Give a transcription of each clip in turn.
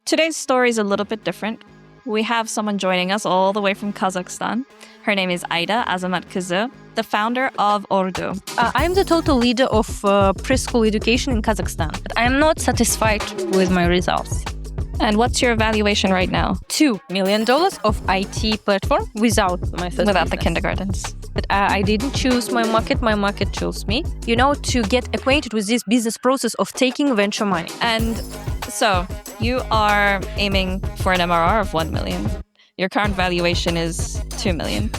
Today's story is a little bit different. We have someone joining us all the way from Kazakhstan. Her name is Aida Azamatkyzy, the founder of Ordo. I'm the total leader of preschool education in Kazakhstan. But I'm not satisfied with my results. And what's your evaluation right now? $2 million of IT platform without my first Without the business. kindergartens. But I didn't choose my market chose me. To get acquainted with this business process of taking venture money. And so you are aiming for an MRR of 1 million. Your current valuation is 2 million.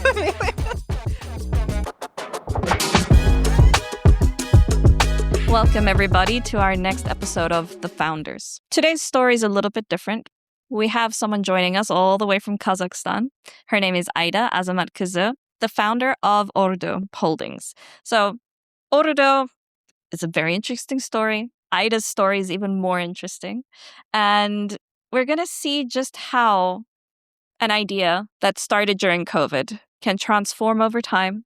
Welcome, everybody, to our next episode of The Founders. Today's story is a little bit different. We have someone joining us all the way from Kazakhstan. Her name is Aida Azamatkyzy, the founder of Ordo Holdings. So, Ordo is a very interesting story. Aida's story is even more interesting. And we're going to see just how an idea that started during COVID can transform over time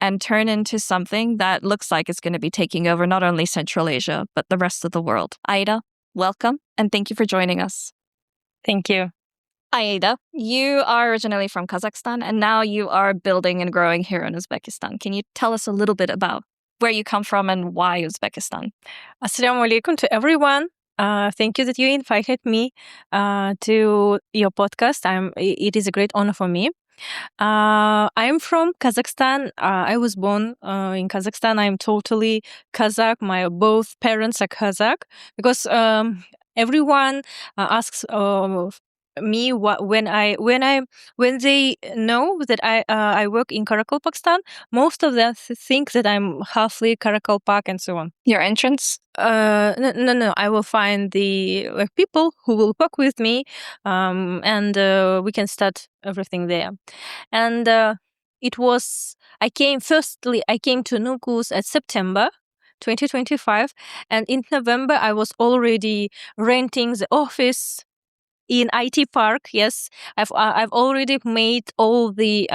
and turn into something that looks like it's going to be taking over not only Central Asia, but the rest of the world. Aida, welcome, and thank you for joining us. Thank you. Aida, you are originally from Kazakhstan, and now you are building and growing here in Uzbekistan. Can you tell us a little bit about where you come from and why Uzbekistan? Assalamu alaikum to everyone. Thank you that you invited me to your podcast. It is a great honor for me. I'm from Kazakhstan. I was born in Kazakhstan. I'm totally Kazakh. My both parents are Kazakh because everyone asks me when they know that I work in Karakalpakstan. Most of them think that I'm halfly Karakalpak and so on. Your entrance? No. I will find the people who will work with me, and we can start everything there. And I came to Nukus at September 2025, and in November I was already renting the office in IT Park. Yes, I've already made all the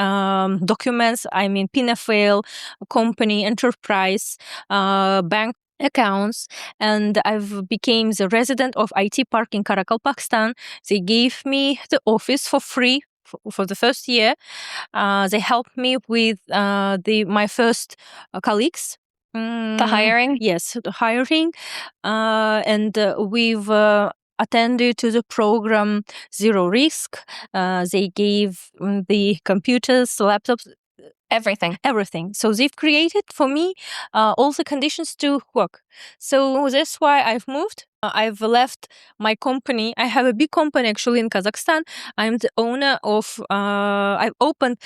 documents. I mean, PNFL, company, enterprise, bank accounts, and I've became the resident of IT Park in Karakalpakstan. They gave me the office for free for the first year. They helped me with my first colleagues. The hiring? Yes, the hiring. And we've attended to the program Zero Risk. They gave the computers, laptops, everything. So they've created for me all the conditions to work. So that's why I've moved. I've left my company. I have a big company actually in Kazakhstan. I'm the owner of, I've opened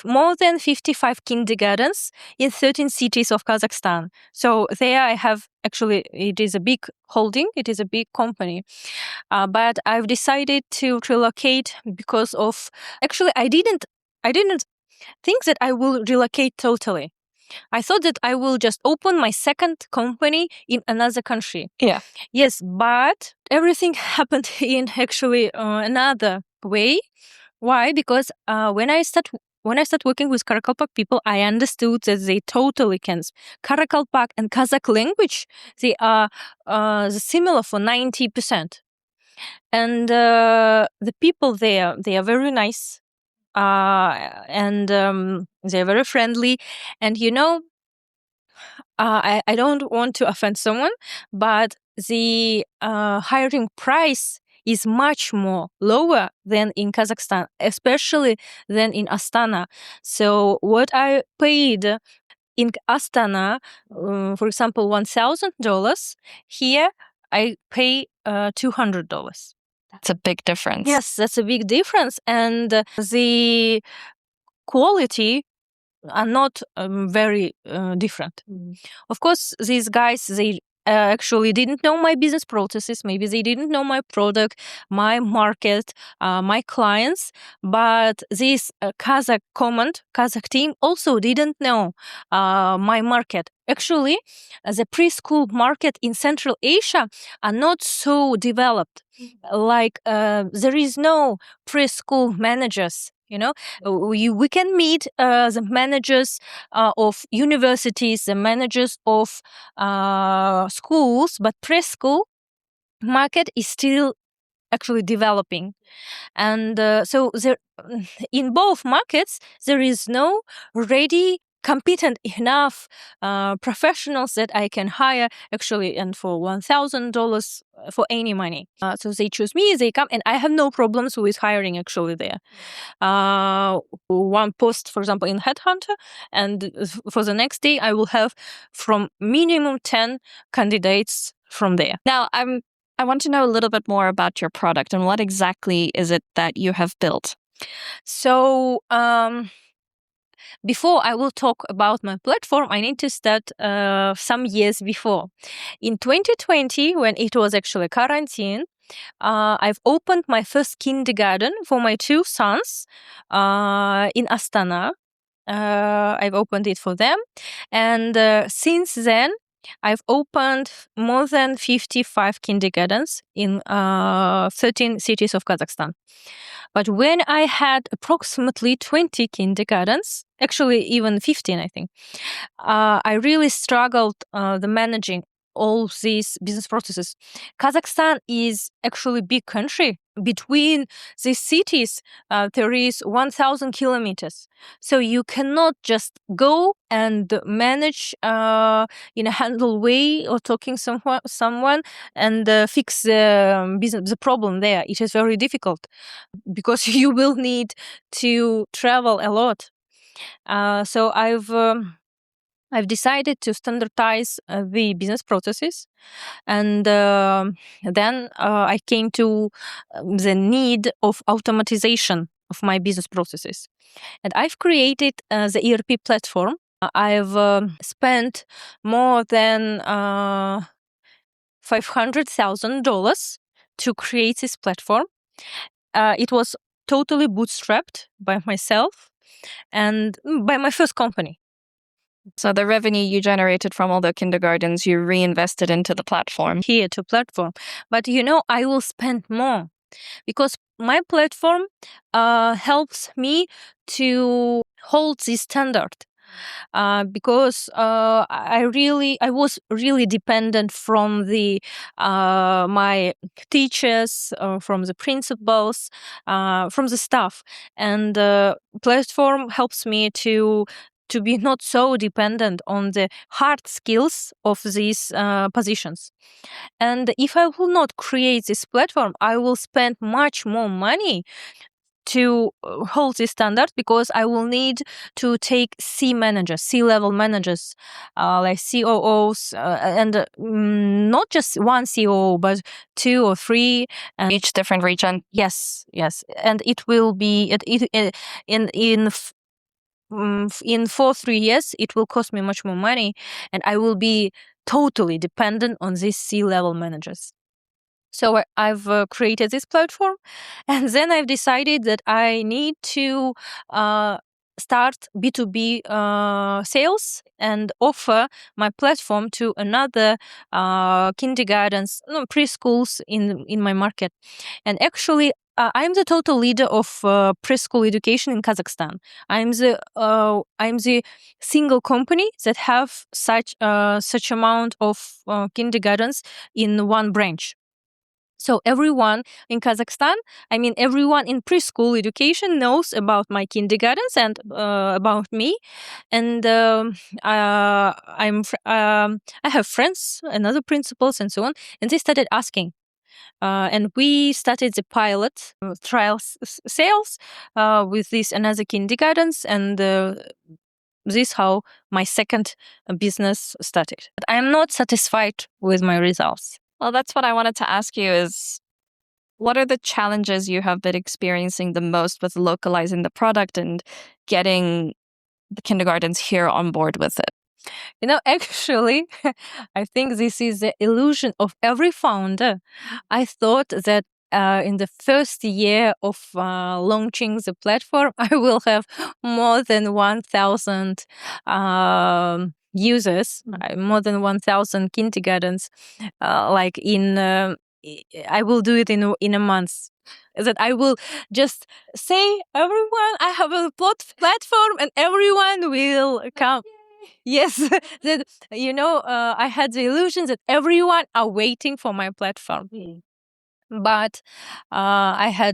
more than 55 kindergartens in 13 cities of Kazakhstan. So there I have, actually, it is a big holding. It is a big company. But I've decided to relocate because of, actually, I didn't think that I will relocate totally. I thought that I will just open my second company in another country. Yeah. Yes, but everything happened in actually another way. Why? Because when I start working with Karakalpak people, I understood that they totally can. Karakalpak and Kazakh language, they are similar for 90%. And the people there, they are very nice. And they're very friendly. And I don't want to offend someone, but the hiring price is much more lower than in Kazakhstan, especially than in Astana. So what I paid in Astana, for example, $1,000, here I pay $200. That's a big difference. Yes, that's a big difference. And the quality are not very different. Of course, these guys, they actually didn't know my business processes. Maybe they didn't know my product, my market, my clients. But this Kazakh team also didn't know my market. Actually, the preschool market in Central Asia are not so developed. Like there is no preschool managers. We can meet the managers of universities, the managers of schools, but preschool market is still actually developing. And so there, in both markets, there is no ready, competent enough professionals that I can hire actually, and for $1,000 for any money. So they choose me, they come, and I have no problems with hiring actually there. One post, for example, in Headhunter, and for the next day, I will have from minimum 10 candidates from there. Now, I want to know a little bit more about your product and what exactly is it that you have built. So, before I will talk about my platform, I need to start some years before. In 2020, when it was actually quarantine, I've opened my first kindergarten for my two sons in Astana. I've opened it for them. And since then, I've opened more than 55 kindergartens in 13 cities of Kazakhstan. But when I had approximately 20 kindergartens, actually even 15, I think, I really struggled the managing all these business processes. Kazakhstan is actually a big country. Between these cities, there is 1,000 kilometers. So you cannot just go and manage in a handle way or talking someone and fix the problem there. It is very difficult because you will need to travel a lot. So I've decided to standardize the business processes, and then I came to the need of automatization of my business processes. And I've created the ERP platform. I've spent more than $500,000 to create this platform. It was totally bootstrapped by myself and by my first company. So the revenue you generated from all the kindergartens, you reinvested into the platform. Here to platform. But I will spend more because my platform helps me to hold this standard. Because I was really dependent from the my teachers, from the principals, from the staff, and platform helps me to be not so dependent on the hard skills of these positions. And if I will not create this platform, I will spend much more money to hold this standard, because I will need to take C-level managers, like COOs, and not just one COO, but 2 or 3. And Each different region. yes, and it will be in 3 years, it will cost me much more money, and I will be totally dependent on these C-level managers. So I've created this platform, and then I've decided that I need to start B2B sales and offer my platform to another kindergartens, preschools in my market. And actually, I'm the total leader of preschool education in Kazakhstan. I'm the single company that have such amount of kindergartens in one branch. So everyone in Kazakhstan, everyone in preschool education knows about my kindergartens and about me. And I have friends and other principals and so on, and they started asking. And we started the pilot trial sales with this another kindergartens, and this how my second business started. But I am not satisfied with my results. Well, that's what I wanted to ask you is, what are the challenges you have been experiencing the most with localizing the product and getting the kindergartens here on board with it? Actually, I think this is the illusion of every founder. I thought that in the first year of launching the platform, I will have more than 1,000 users, more than 1,000 kindergartens. I will do it in a month. That I will just say, everyone, I have a platform, and everyone will come. Yes, that I had the illusion that everyone are waiting for my platform. But I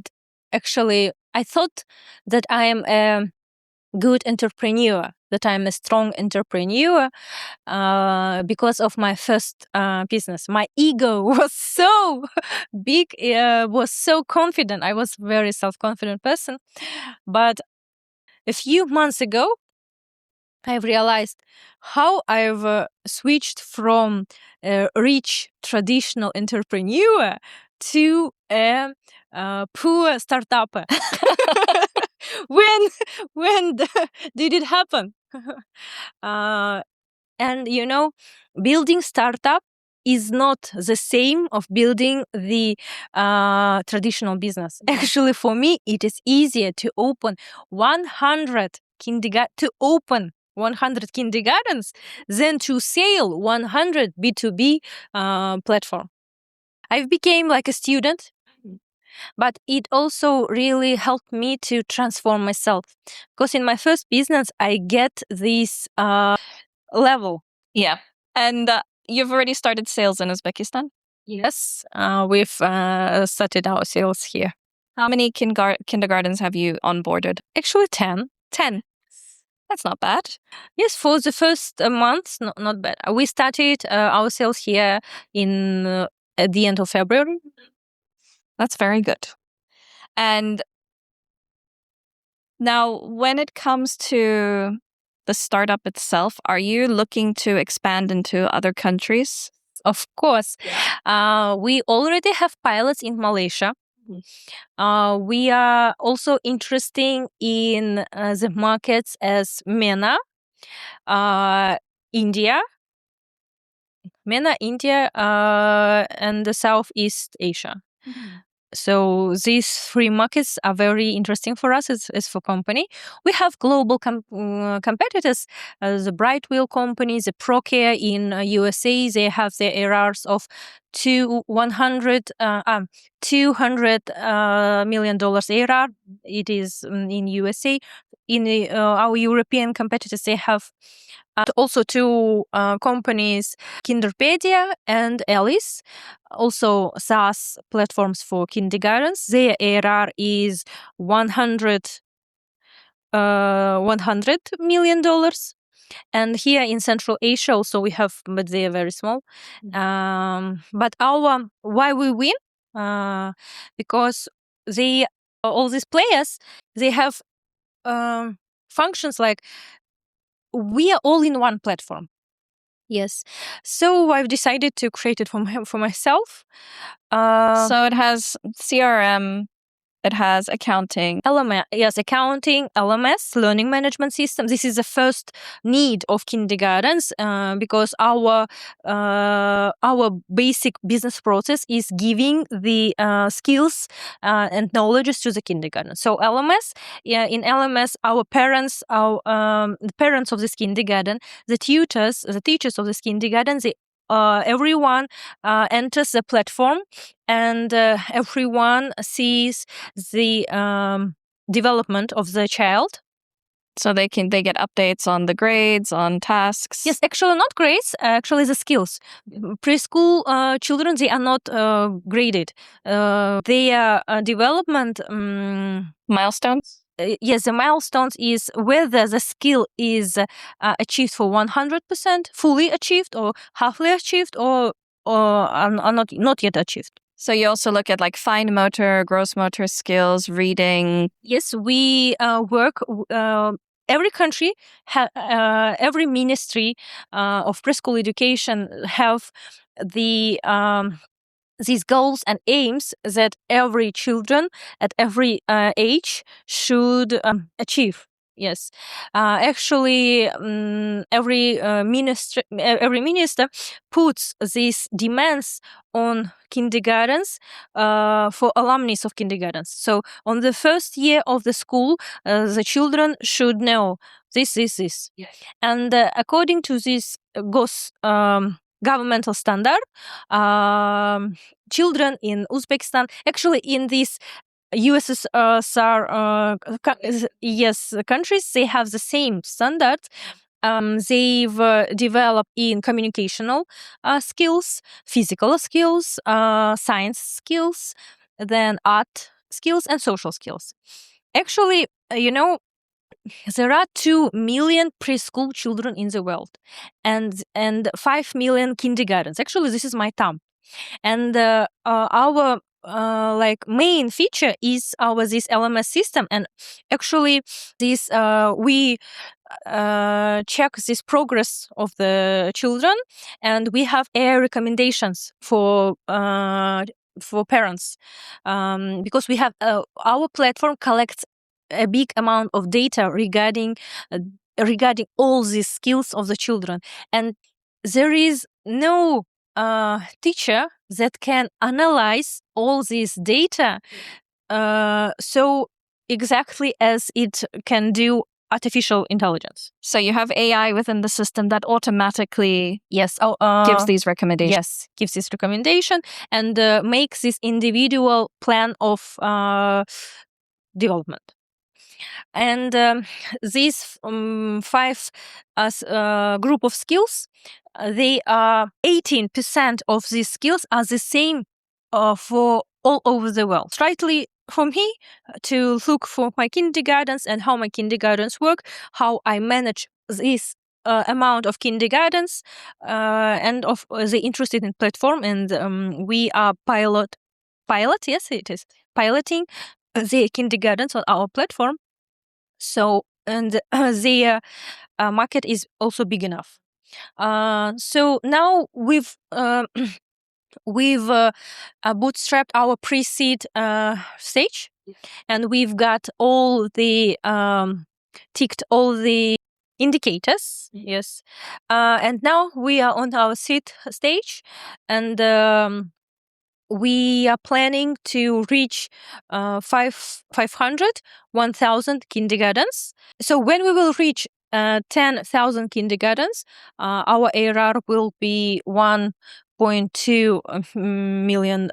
thought that I am a good entrepreneur, that I'm a strong entrepreneur because of my first business. My ego was so big, was so confident. I was a very self-confident person. But a few months ago, I've realized how I've switched from a rich traditional entrepreneur to a poor startupper. when did it happen? And building startup is not the same of building the traditional business. Actually, for me, it is easier to open 100 kindergartens than to sell 100 B2B platform. I became like a student, but it also really helped me to transform myself. Because in my first business, I get this level. Yeah. And you've already started sales in Uzbekistan? Yes, we've started our sales here. How many kindergartens have you onboarded? Actually, 10. 10. That's not bad. Yes, for the first months, not bad. We started our sales here at the end of February. That's very good. And now, when it comes to the startup itself, are you looking to expand into other countries? Of course. We already have pilots in Malaysia. We are also interested in the markets as MENA, India, and the Southeast Asia. So these three markets are very interesting for us as for company. We have global competitors, the Brightwheel company, the Procare in USA. They have their ARRs of $200 million ARR. It is in USA. In our European competitors, they have also two companies, Kinderpedia and Alice, also SaaS platforms for kindergartens. Their ARR is $100 million. And here in Central Asia also we have, but they are very small. But why we win? Because all these players, they have functions like we are all in one platform. Yes. So I've decided to create it for myself. So it has CRM, it has accounting. LMS, yes, accounting, LMS, learning management system. This is the first need of kindergartens because our basic business process is giving the skills and knowledges to the kindergarten. So LMS, in LMS, our parents, the parents of this kindergarten, the tutors, the teachers of this kindergarten, everyone enters the platform and everyone sees the development of the child. So they get updates on the grades, on tasks. Yes, actually not grades, actually the skills. Preschool children, they are not graded. Their development milestones. Yes, the milestones is whether the skill is achieved for 100%, fully achieved, or halfly achieved, or are not yet achieved. So you also look at like fine motor, gross motor skills, reading. Yes, we work. Every country, every ministry of preschool education have these goals and aims that every children at every age should achieve. Yes, actually, every minister puts these demands on kindergartens for alumni of kindergartens. So on the first year of the school, the children should know this. Yes. And according to this governmental standard, children in Uzbekistan, actually in this USSR countries, they have the same standards. they've developed in communicational skills, physical skills, science skills, then art skills and social skills. Actually, there are 2 million preschool children in the world and 5 million kindergartens. Actually, this is my thumb. And our main feature is this LMS system. And actually, this we check this progress of the children, and we have AI recommendations for parents, because we have our platform collects a big amount of data regarding all these skills of the children, and there is no teacher that can analyze all this data so exactly as it can do artificial intelligence. So you have AI within the system that automatically gives these recommendations. Yes, gives this recommendation and makes this individual plan of development. And these 5 group of skills, they are 18% of these skills are the same for all over the world. Slightly for me to look for my kindergartens and how my kindergartens work, how I manage this amount of kindergartens, and of the interested in platform, and we are pilot. Yes, it is piloting the kindergartens on our platform. So, and the market is also big enough. So now we've bootstrapped our pre-seed stage, and we've got all the ticked all the indicators. Yes, and now we are on our seed stage, and we are planning to reach 500, 1,000 kindergartens. So when we will reach 10,000 kindergartens, our ARR will be $1.2 million,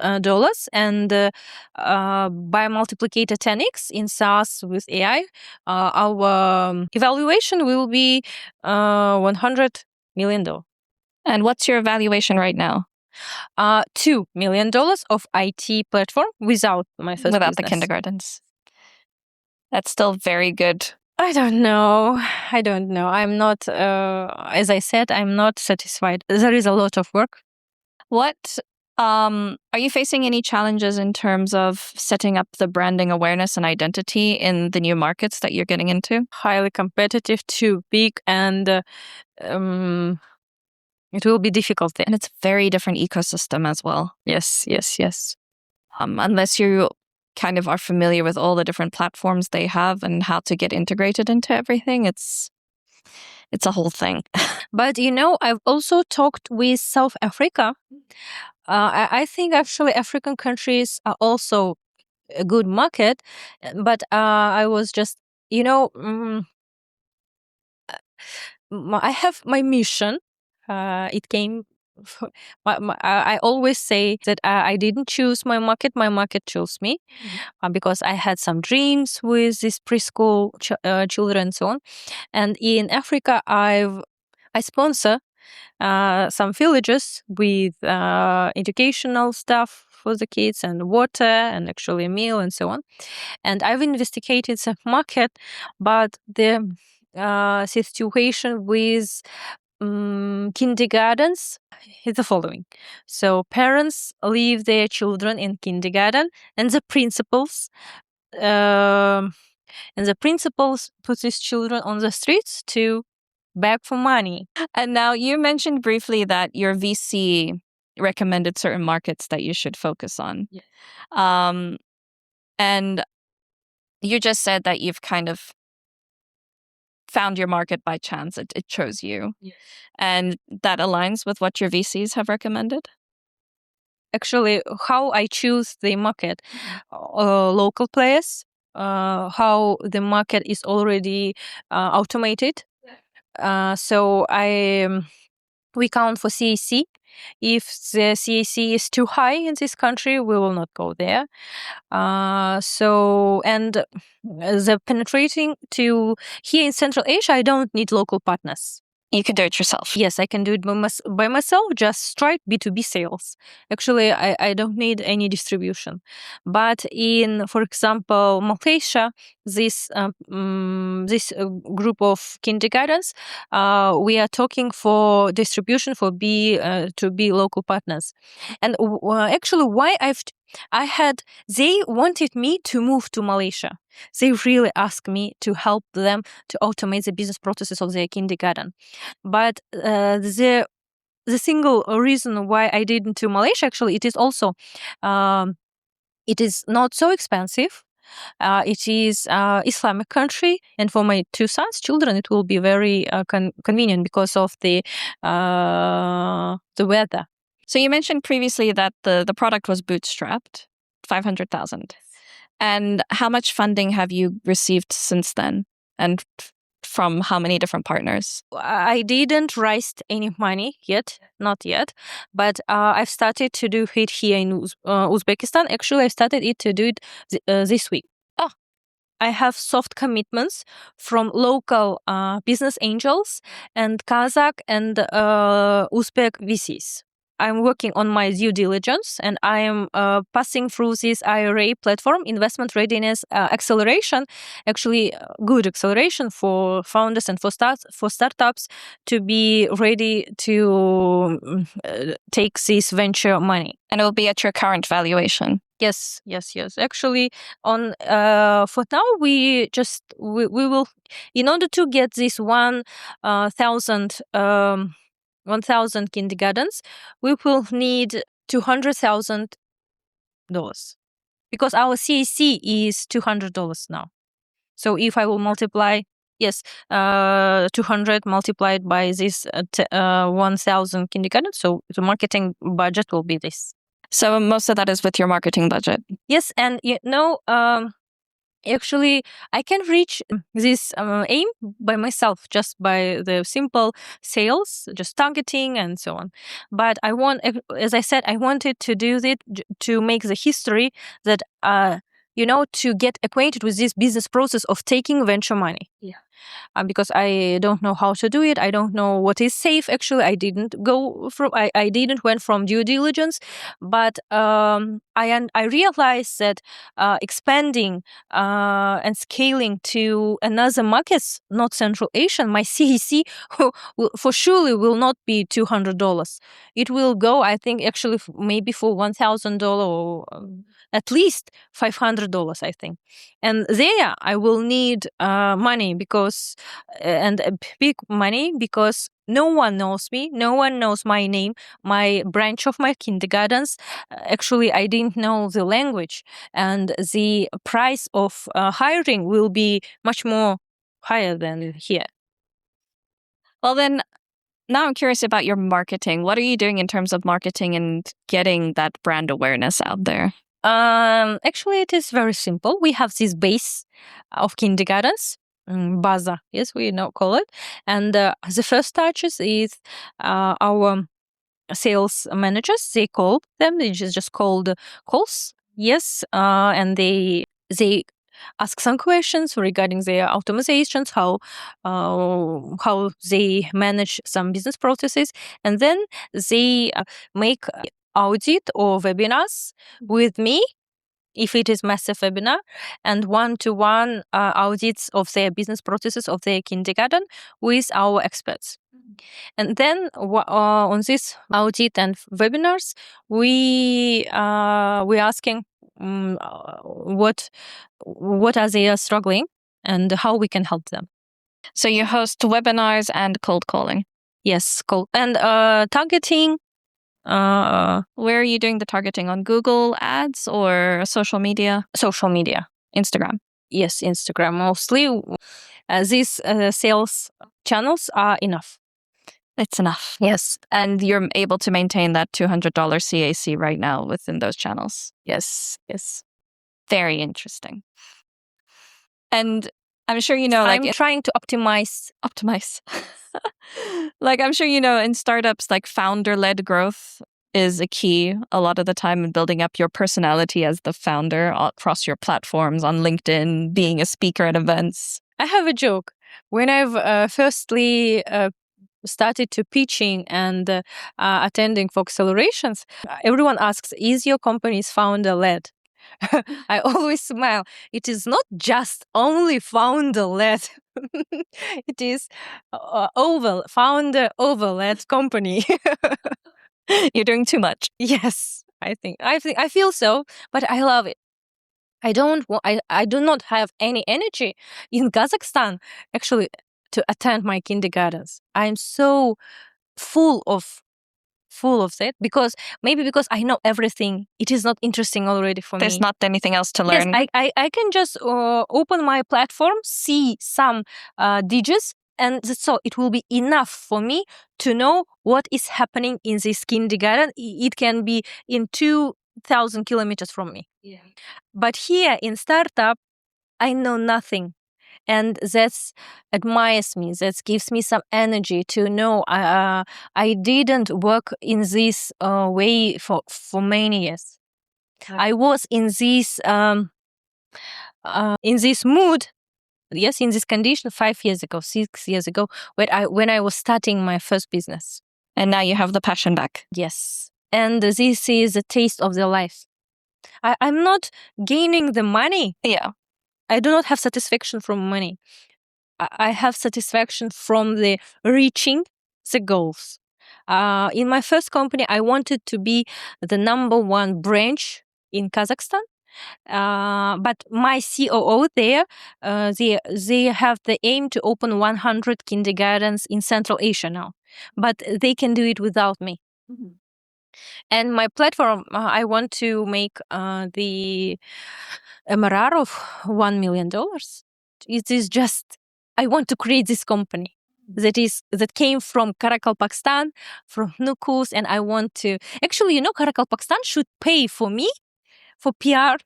and by multiplicator 10x in SaaS with AI, our evaluation will be $100 million. And what's your evaluation right now? $2 million of IT platform without my first Without business. the kindergartens. That's still very good. I don't know. I'm not, as I said, I'm not satisfied. There is a lot of work. What are you facing any challenges in terms of setting up the branding awareness and identity in the new markets that you're getting into? Highly competitive, too big, and it will be difficult there. And it's a very different ecosystem as well. Yes. Unless you kind of are familiar with all the different platforms they have and how to get integrated into everything, it's a whole thing. But I've also talked with South Africa. I think actually African countries are also a good market, but I was just I have my mission. It came. I always say that I didn't choose my market chose me, because I had some dreams with this preschool children and so on. And in Africa, I sponsor some villages with educational stuff for the kids and water and actually a meal and so on. And I've investigated the market, but the situation with kindergartens is the following. So parents leave their children in kindergarten, and the principals put these children on the streets to beg for money. And now you mentioned briefly that your VC recommended certain markets that you should focus on. Yes. And you just said that you've kind of found your market by chance. It chose you. Yes. And that aligns with what your VCs have recommended? Actually, how I choose the market, local players, how the market is already automated. So we count for CAC. If the CAC is too high in this country, we will not go there. And the penetrating to here in Central Asia, I don't need local partners. You can do it yourself. Yes, I can do it by myself, just straight B2B sales. Actually, I don't need any distribution. But in, for example, Malaysia, this group of kindergartens, we are talking for distribution for to be local partners. And actually, why they wanted me to move to Malaysia. They really asked me to help them to automate the business processes of their kindergarten. But the single reason why I didn't to Malaysia, actually, it is also it is not so expensive. It is Islamic country, and for my two sons, children, it will be very convenient because of the weather. So you mentioned previously that the product was bootstrapped, 500,000. And how much funding have you received since then? And from how many different partners? I didn't raise any money yet, not yet, but I've started to do it here in Uzbekistan. Actually, I started to do it this week. I have soft commitments from local business angels and Kazakh and Uzbek VCs. I'm working on my due diligence, and I am passing through this IRA platform, investment readiness acceleration, actually good acceleration for founders and for startups to be ready to take this venture money. And it will be at your current valuation. Yes. Actually, on for now, we will, in order to get this 1,000 kindergartens, we will need $200,000 because our CAC is $200 now. So if I will multiply, 200 multiplied by this 1,000 kindergartens, so the marketing budget will be this. So most of that is with your marketing budget. Yes, and actually, I can reach this aim by myself, just by the simple sales, just targeting and so on. But as I said, I wanted to do it to make the history that, to get acquainted with this business process of taking venture money. Yeah. Because I don't know how to do it. I don't know what is safe. Actually, I didn't went from due diligence, but I realized that expanding and scaling to another markets, not Central Asian, my CEC for surely will not be $200. It will go, I think, actually maybe for $1,000 or at least $500, I think. And there I will need money and big money because no one knows me. No one knows my name, my branch of my kindergartens. Actually, I didn't know the language, and the price of hiring will be much more higher than here. Well, then, now I'm curious about your marketing. What are you doing in terms of marketing and getting that brand awareness out there? Actually, it is very simple. We have this base of kindergartens. Baza, yes, we now call it. And the first touches is our sales managers. They call them. They just called calls. Yes, and they ask some questions regarding their automatizations, how they manage some business processes, and then they make audit or webinars with me if it is massive webinar, and one-to-one audits of their business processes of their kindergarten with our experts. And then on this audit and webinars, we asking what are they struggling and how we can help them. So you host webinars and cold calling. Yes, cold and targeting. Where are you doing the targeting? On Google ads or social media? Social media. Instagram. Yes, Instagram mostly. These sales channels are enough. It's enough. Yes. And you're able to maintain that $200 CAC right now within those channels. Yes. Very interesting. And I'm sure you know, I'm trying to optimize. Like, I'm sure you know, in startups, like founder-led growth is a key a lot of the time in building up your personality as the founder across your platforms on LinkedIn, being a speaker at events. I have a joke. When I've firstly started to pitching and attending for accelerations, everyone asks, is your company's founder led? I always smile. It is not just only founder led. It is founder led company. You're doing too much. Yes, I feel so, but I love it. I do not have any energy in Kazakhstan actually to attend my kindergartens. I'm so full of that because I know everything. It is not interesting already for me. There's not anything else to learn. Yes, I can just open my platform, see some digits, and so it will be enough for me to know what is happening in this kindergarten. It can be in 2,000 kilometers from me. Yeah. But here in startup, I know nothing. And that admires me. That gives me some energy to know I didn't work in this way for many years. Okay. I was in this mood, yes, in this condition 5 years ago, 6 years ago, when I was starting my first business. And now you have the passion back. Yes. And this is a taste of the life. I'm not gaining the money. Yeah. I do not have satisfaction from money. I have satisfaction from the reaching the goals. In my first company, I wanted to be the number 1 branch in Kazakhstan. But my COO there, they have the aim to open 100 kindergartens in Central Asia now. But they can do it without me. Mm-hmm. And my platform, I want to make the MRR of $1 million. It is just, I want to create this company that came from Pakistan, from Nukus, and I want to, actually, Pakistan should pay for me for PR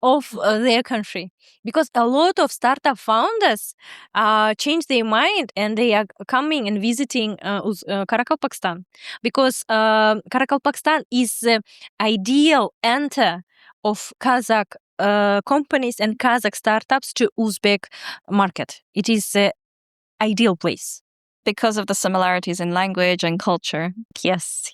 of their country, because a lot of startup founders change their mind and they are coming and visiting Pakistan, because Pakistan is the ideal enter of Kazakh companies and Kazakh startups to Uzbek market. It is the ideal place. Because of the similarities in language and culture. Yes.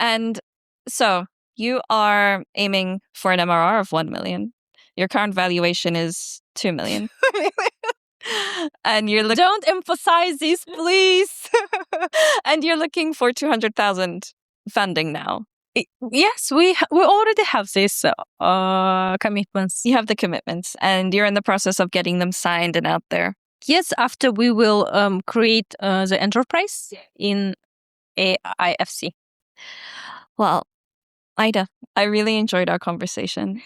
And so you are aiming for an MRR of 1 million. Your current valuation is 2 million. And you're Don't emphasize this, please. And you're looking for 200,000 funding now. Yes, we already have these commitments. You have the commitments, and you're in the process of getting them signed and out there. Yes, after we will create the enterprise in AIFC. Well, Aida, I really enjoyed our conversation.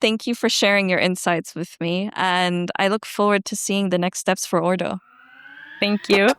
Thank you for sharing your insights with me, and I look forward to seeing the next steps for Ordo. Thank you.